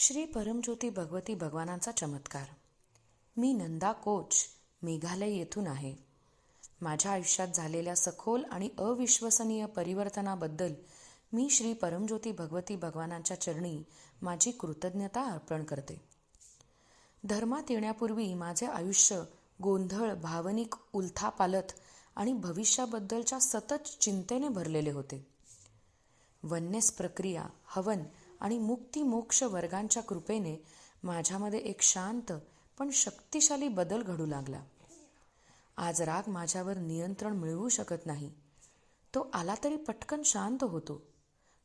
श्री परमज्योती भगवती भगवानांचा चमत्कार. मी नंदा कोच, मेघालय येथून आहे. माझ्या आयुष्यात झालेल्या सखोल आणि अविश्वसनीय परिवर्तनाबद्दल मी श्री परमज्योती भगवती भगवानांच्या चरणी माझी कृतज्ञता अर्पण करते. धर्मात येण्यापूर्वी माझे आयुष्य गोंधळ, भावनिक उलथापालथ आणि भविष्याबद्दलच्या सतत चिंतेने भरलेले होते. वन्नेस प्रक्रिया, हवन आणि मुक्ती मोक्ष वर्गांच्या कृपेने माझ्यामध्ये एक शांत पण शक्तिशाली बदल घडू लागला. आज राग माझ्यावर नियंत्रण मिळवू शकत नाही. तो आला तरी पटकन शांत होतो.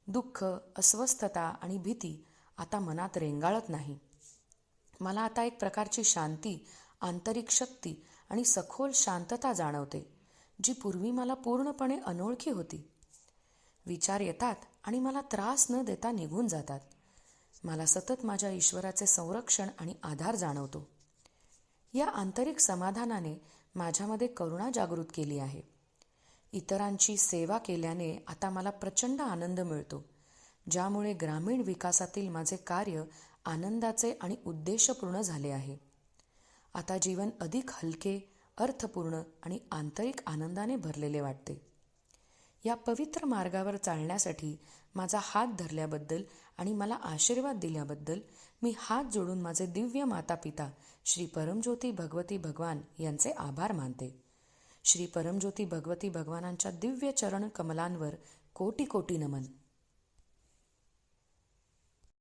दुःख, अस्वस्थता आणि भीती आता मनात रेंगाळत नाही. मला आता एक प्रकारची शांती, आंतरिक शक्ती आणि सखोल शांतता जाणवते, जी पूर्वी मला पूर्णपणे अनोळखी होती. विचार येतात आणि मला त्रास न देता निघून जातात. मला सतत माझ्या ईश्वराचे संरक्षण आणि आधार जाणवतो. या आंतरिक समाधानाने माझ्यामध्ये करुणा जागृत केली आहे. इतरांची सेवा केल्याने आता मला प्रचंड आनंद मिळतो, ज्यामुळे ग्रामीण विकासातील माझे कार्य आनंदाचे आणि उद्देशपूर्ण झाले आहे. आता जीवन अधिक हलके, अर्थपूर्ण आणि आंतरिक आनंदाने भरलेले वाटते. या पवित्र मार्गावर चालण्यासाठी माझा हात धरल्याबद्दल आणि मला आशीर्वाद दिल्याबद्दल मी हात जोडून माझे दिव्य माता पिता श्री परमज्योती भगवती भगवान यांचे आभार मानते. श्री परमज्योती भगवती भगवानांच्या दिव्य चरण कमलांवर कोटी कोटी नमन.